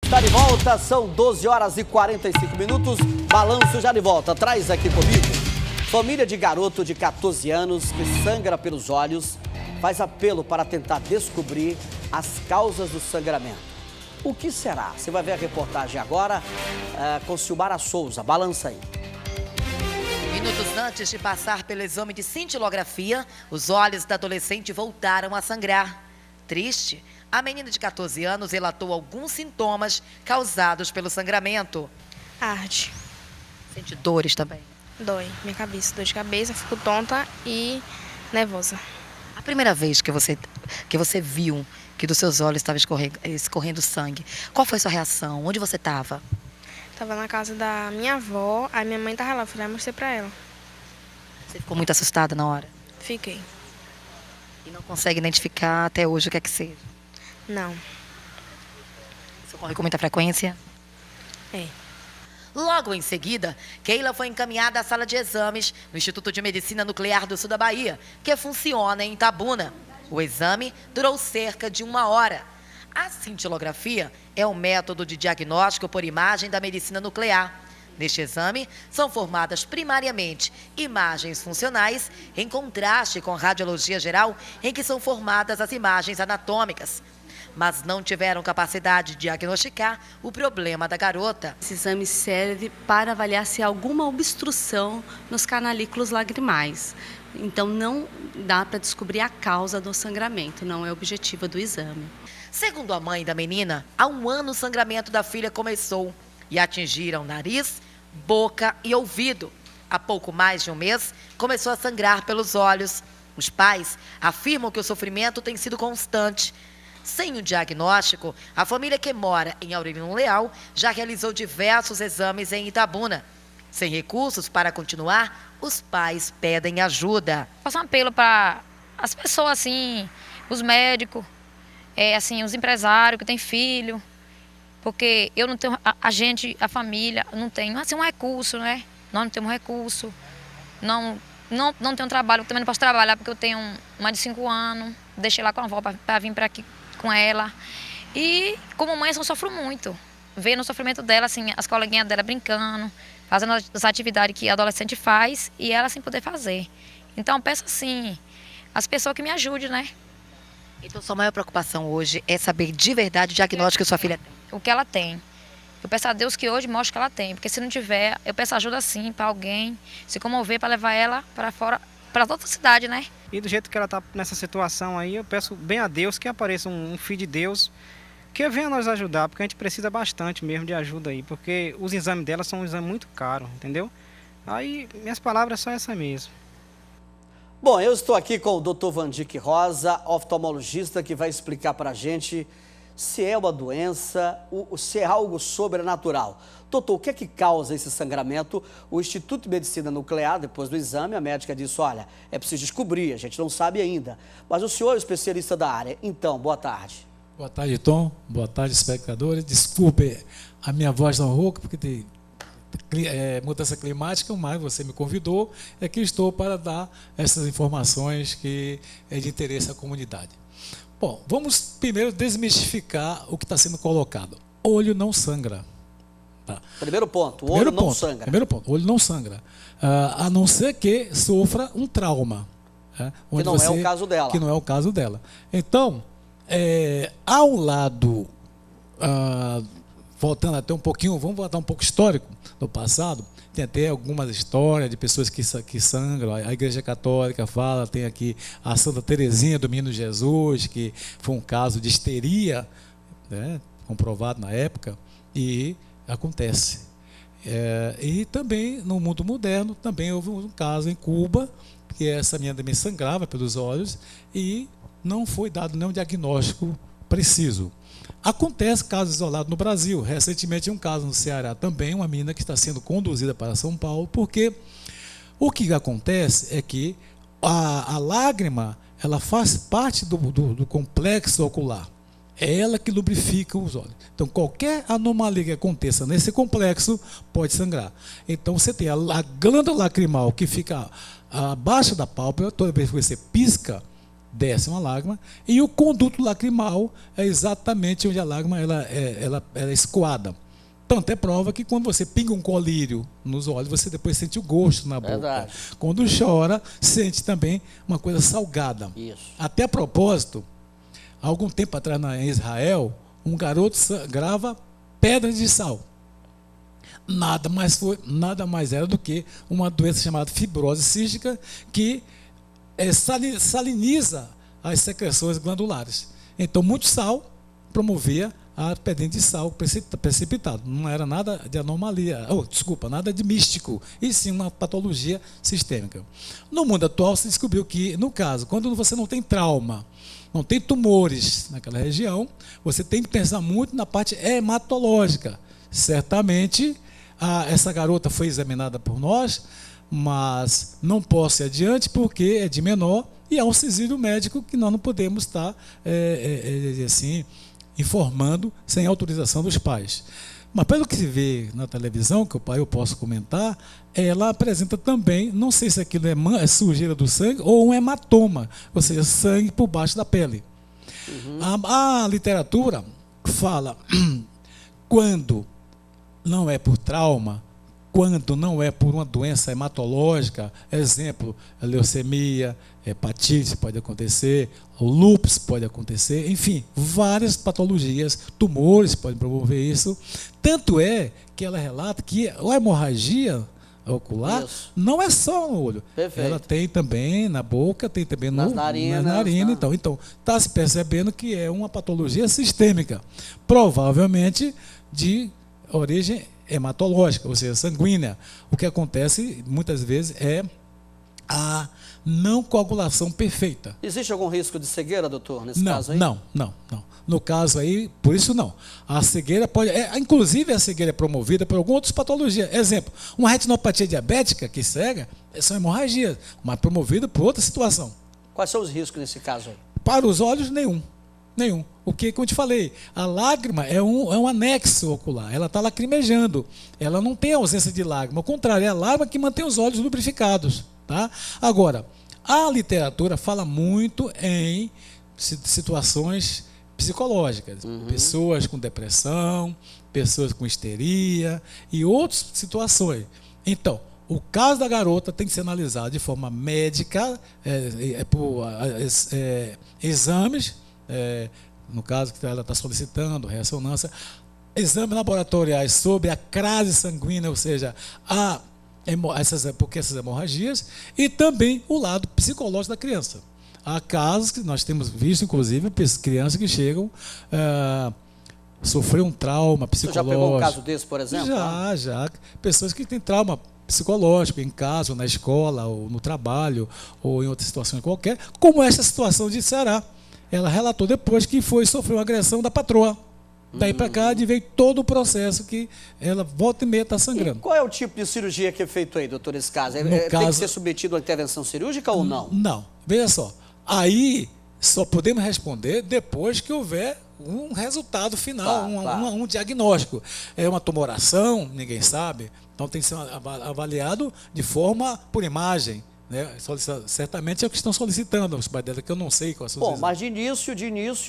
Está de volta, são 12 horas e 45 minutos. Balanço já de volta. Traz aqui comigo. Família de garoto de 14 anos que sangra pelos olhos faz apelo para tentar descobrir as causas do sangramento. O que será? Você vai ver a reportagem agora com Silmara Souza. Balança aí. Minutos antes de passar pelo exame de cintilografia, os olhos da adolescente voltaram a sangrar. Triste, a menina de 14 anos relatou alguns sintomas causados pelo sangramento. Arde. Sente dores também? Dói. Minha cabeça. Dor de cabeça, fico tonta e nervosa. A primeira vez que você viu que dos seus olhos estava escorrendo sangue, qual foi a sua reação? Onde você estava? Estava na casa da minha avó, aí minha mãe estava lá, fui lá e mostrei para ela. Você ficou muito assustada na hora? Fiquei. E não consegue identificar até hoje o que é que seja? Não. Isso ocorre com muita frequência? É. Logo em seguida, Keila foi encaminhada à sala de exames no Instituto de Medicina Nuclear do Sul da Bahia, que funciona em Itabuna. O exame durou cerca de 1 hora. A cintilografia é um método de diagnóstico por imagem da medicina nuclear. Neste exame, são formadas primariamente imagens funcionais, em contraste com radiologia geral, em que são formadas as imagens anatômicas. Mas não tiveram capacidade de diagnosticar o problema da garota. Esse exame serve para avaliar se há alguma obstrução nos canalículos lagrimais. Então, não dá para descobrir a causa do sangramento, não é o objetivo do exame. Segundo a mãe da menina, há 1 ano o sangramento da filha começou e atingiram nariz, boca e ouvido. Há pouco mais de 1 mês, começou a sangrar pelos olhos. Os pais afirmam que o sofrimento tem sido constante. Sem o diagnóstico, a família que mora em Aurelino Leal já realizou diversos exames em Itabuna. Sem recursos para continuar, os pais pedem ajuda. Faço um apelo para as pessoas, assim, os médicos, assim, os empresários que têm filho, porque eu não tenho, a família, não tem, assim, um recurso, né? Nós não temos recurso, não tenho trabalho, também não posso trabalhar porque eu tenho mais de 5 anos, deixei lá com a avó para vir para aqui com ela. E como mãe eu sofro muito, vendo o sofrimento dela, assim, as coleguinhas dela brincando, fazendo as atividades que a adolescente faz e ela sem poder fazer. Então peço assim, as pessoas que me ajudem, né? Então sua maior preocupação hoje é saber de verdade o diagnóstico que sua filha tem? O que ela tem. Eu peço a Deus que hoje mostre que ela tem, porque se não tiver, eu peço ajuda sim para alguém se comover para levar ela para fora, para outra cidade, né? E do jeito que ela está nessa situação aí, eu peço bem a Deus que apareça um filho de Deus que venha nos ajudar, porque a gente precisa bastante mesmo de ajuda aí, porque os exames dela são um exame muito caro, entendeu? Aí minhas palavras são essa mesmo. Bom, eu estou aqui com o Dr. Vandique Rosa, oftalmologista, que vai explicar para a gente se é uma doença, se é algo sobrenatural. Doutor, o que é que causa esse sangramento? O Instituto de Medicina Nuclear, depois do exame, a médica disse, olha, é preciso descobrir, a gente não sabe ainda. Mas o senhor é especialista da área, então, boa tarde. Boa tarde, Tom. Boa tarde, espectadores. Desculpe a minha voz tão rouca, porque tem mudança climática, mas você me convidou, é que estou para dar essas informações que é de interesse à comunidade. Bom, vamos primeiro desmistificar o que está sendo colocado. Olho não sangra. Tá? Primeiro ponto, o olho não sangra. Primeiro ponto, o olho não sangra. A não ser que sofra um trauma. Que não é o caso dela. Que não é o caso dela. Então, há um lado, voltando até um pouquinho, vamos voltar um pouco histórico do passado, tem até algumas histórias de pessoas que sangram, a Igreja Católica fala, tem aqui a Santa Teresinha do Menino Jesus, que foi um caso de histeria, né, comprovado na época, e acontece. E também, no mundo moderno, também houve um caso em Cuba, que essa menina também sangrava pelos olhos, e não foi dado nenhum diagnóstico preciso. Acontece casos isolados no Brasil. Recentemente, um caso no Ceará também, uma menina que está sendo conduzida para São Paulo, porque o que acontece é que a lágrima, ela faz parte do complexo ocular. É ela que lubrifica os olhos. Então, qualquer anomalia que aconteça nesse complexo pode sangrar. Então, você tem a glândula lacrimal que fica abaixo da pálpebra, toda vez que você pisca, desce uma lágrima, e o conduto lacrimal é exatamente onde a lágrima ela é escoada. Tanto é prova que quando você pinga um colírio nos olhos, você depois sente o gosto na boca. Verdade. Quando chora, sente também uma coisa salgada. Isso. Até a propósito, há algum tempo atrás em Israel, um garoto grava pedras de sal. Nada mais era do que uma doença chamada fibrose cística que saliniza as secreções glandulares. Então, muito sal promovia a pedrinha de sal precipitado. Não era nada de anomalia, nada de místico, e sim uma patologia sistêmica. No mundo atual, se descobriu que, no caso, quando você não tem trauma, não tem tumores naquela região, você tem que pensar muito na parte hematológica. Certamente, essa garota foi examinada por nós, mas não posso ir adiante porque é de menor e há um sigilo médico que nós não podemos estar assim, informando sem autorização dos pais. Mas pelo que se vê na televisão, que eu posso comentar, ela apresenta também, não sei se aquilo é sujeira do sangue ou um hematoma, ou seja, sangue por baixo da pele. A literatura fala quando não é por trauma, quando não é por uma doença hematológica, exemplo, a leucemia, hepatite pode acontecer, o lúpus pode acontecer, enfim, várias patologias, tumores podem promover isso. Tanto é que ela relata que a hemorragia ocular não é só no olho. Perfeito. Ela tem também na boca, tem também nas narinas. Então está se percebendo que é uma patologia sistêmica, provavelmente de origem hematológica, ou seja, sanguínea. O que acontece muitas vezes é a não coagulação perfeita. Existe algum risco de cegueira, doutor, nesse caso aí? Não. No caso aí, por isso não. A cegueira pode... inclusive a cegueira é promovida por algumas outras patologias. Exemplo, uma retinopatia diabética que cega, são hemorragias, mas promovida por outra situação. Quais são os riscos nesse caso aí? Para os olhos, nenhum. O que, como eu te falei, a lágrima é um anexo ocular, ela está lacrimejando, ela não tem ausência de lágrima, ao contrário, é a lágrima que mantém os olhos lubrificados. Tá? Agora, a literatura fala muito em situações psicológicas, pessoas com depressão, pessoas com histeria e outras situações. Então, o caso da garota tem que ser analisado de forma médica, por exames, no caso que ela está solicitando, ressonância, exames laboratoriais sobre a crase sanguínea, ou seja, essas hemorragias, e também o lado psicológico da criança. Há casos que nós temos visto, inclusive, crianças que chegam a sofrer um trauma psicológico. Você já pegou um caso desse, por exemplo? Já. Pessoas que têm trauma psicológico em casa, ou na escola, ou no trabalho, ou em outra situação qualquer, como essa situação de Ceará. Ela relatou depois que sofreu uma agressão da patroa. Daí para cá, veio todo o processo que ela volta e meia está sangrando. E qual é o tipo de cirurgia que é feito aí, doutor, nesse caso? Tem que ser submetido a intervenção cirúrgica ou não? Não. Veja só. Aí só podemos responder depois que houver um resultado final, um diagnóstico. É uma tumoração, ninguém sabe. Então tem que ser avaliado de forma por imagem. Né? Certamente é o que estão solicitando os pais dela, que eu não sei qual é a sua Bom, mas de início,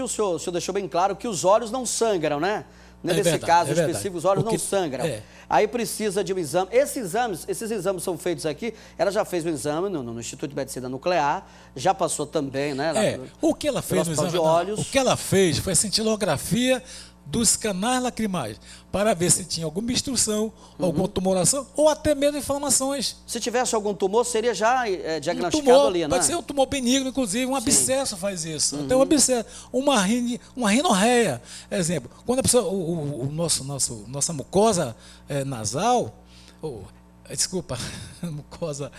o senhor deixou bem claro que os olhos não sangram, né? Nesse caso específico, os olhos não sangram. Aí precisa de um exame. Esses exames são feitos aqui. Ela já fez um exame no Instituto de Medicina Nuclear, já passou também, né? O que ela fez no exame de olhos? O que ela fez foi a cintilografia dos canais lacrimais, para ver se tinha alguma obstrução, alguma tumoração, ou até mesmo inflamações. Se tivesse algum tumor, seria já diagnosticado tumor, ali, né? Pode ser um tumor benigno, inclusive, um abscesso faz isso. Até um abscesso, uma rinorreia. Exemplo, quando a pessoa, nossa mucosa nasal, desculpa, mucosa...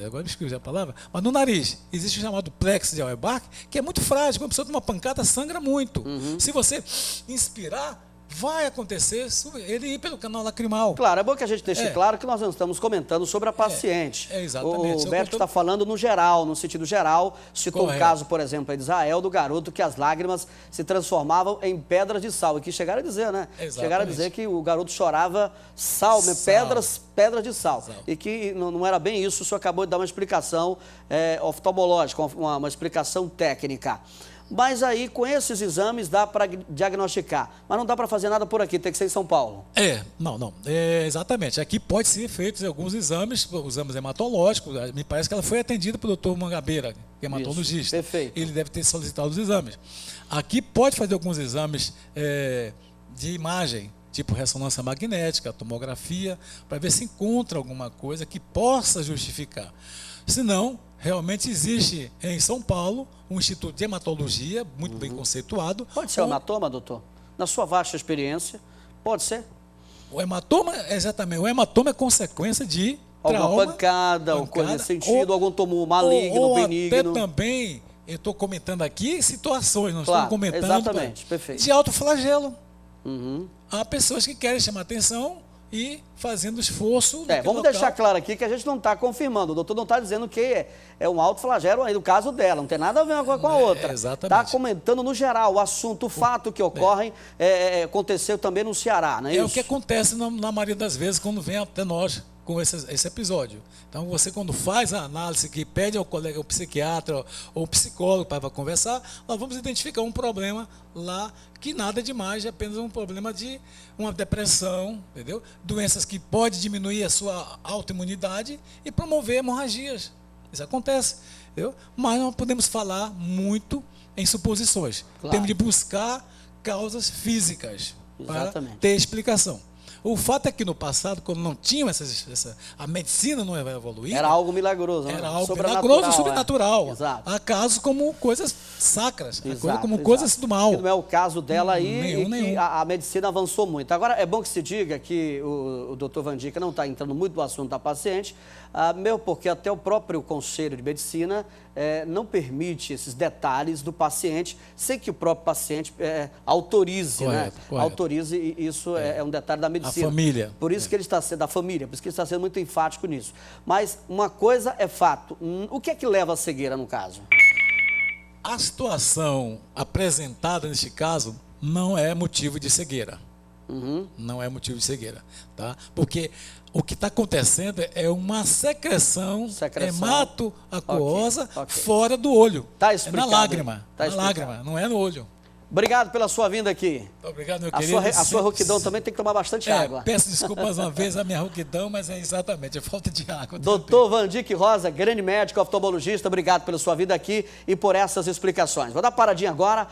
agora me esqueci a palavra, mas no nariz existe o chamado plexo de Auerbach, que é muito frágil. Quando a pessoa toma uma pancada, sangra muito. Se você inspirar, vai acontecer ele ir pelo canal lacrimal. Claro, é bom que a gente deixe claro que nós não estamos comentando sobre a paciente. Exatamente. O Beto está falando no geral, no sentido geral. Citou um caso, por exemplo, aí de Israel, do garoto que as lágrimas se transformavam em pedras de sal. E que chegaram a dizer, né? Exatamente. Chegaram a dizer que o garoto chorava pedras de sal. E que não era bem isso, o senhor acabou de dar uma explicação oftalmológica, uma explicação técnica. Mas aí, com esses exames, dá para diagnosticar. Mas não dá para fazer nada por aqui, tem que ser em São Paulo. Não. Exatamente. Aqui pode ser feitos alguns exames hematológicos. Me parece que ela foi atendida pelo doutor Mangabeira, que é hematologista. Isso, perfeito. Ele deve ter solicitado os exames. Aqui pode fazer alguns exames de imagem, tipo ressonância magnética, tomografia, para ver se encontra alguma coisa que possa justificar. Se não, realmente existe em São Paulo um instituto de hematologia muito bem conceituado. Pode ser o hematoma, doutor? Na sua vasta experiência, pode ser? O hematoma, exatamente, o hematoma é consequência de alguma pancada, ou coisa nesse sentido, algum tumor maligno, benigno. Até também, eu estou comentando aqui situações, não claro, estou comentando exatamente, perfeito. De autoflagelo. Há pessoas que querem chamar atenção e fazendo esforço. Vamos deixar claro aqui que a gente não está confirmando. O doutor não está dizendo que é um autoflagelo aí no caso dela. Não tem nada a ver uma coisa com a outra. Exatamente. Está comentando no geral o assunto, o fato que ocorre, aconteceu também no Ceará, não é isso? É o que acontece na maioria das vezes quando vem até nós com esse episódio. Então, você quando faz a análise, que pede ao colega, ao psiquiatra ou ao psicólogo para conversar, nós vamos identificar um problema lá que nada demais, é apenas um problema de uma depressão, entendeu? Doenças que podem diminuir a sua autoimunidade e promover hemorragias. Isso acontece, entendeu? Mas não podemos falar muito em suposições. Claro. Temos de buscar causas físicas para Exatamente. ter explicação. O fato é que no passado, quando não tinham a medicina não evoluía. Era algo milagroso, era algo sobrenatural, milagroso, sobrenatural. Exato. Há casos como coisas sacras, Exato. coisas do mal. Que não é o caso dela aí, nenhum. Que a medicina avançou muito. Agora, é bom que se diga que o doutor Vandica não está entrando muito no assunto da paciente, mesmo porque até o próprio Conselho de Medicina não permite esses detalhes do paciente, sem que o próprio paciente autorize, correto, né? Correto. Autorize, e isso é um detalhe da medicina. A família. Por isso que ele está sendo, da família, por isso que ele está sendo muito enfático nisso. Mas uma coisa é fato, o que é que leva à cegueira no caso? A situação apresentada neste caso não é motivo de cegueira. Não é motivo de cegueira, tá? Porque o que está acontecendo é uma secreção hematoaquosa fora do olho. Tá explicado. É na lágrima. Tá na lágrima, não é no olho. Obrigado pela sua vinda aqui. Muito obrigado, meu querido. A sua rouquidão também tem que tomar bastante água. Peço desculpas uma vez a minha rouquidão, mas é exatamente a falta de água. Doutor Vandique Rosa, grande médico oftalmologista, obrigado pela sua vida aqui e por essas explicações. Vou dar uma paradinha agora.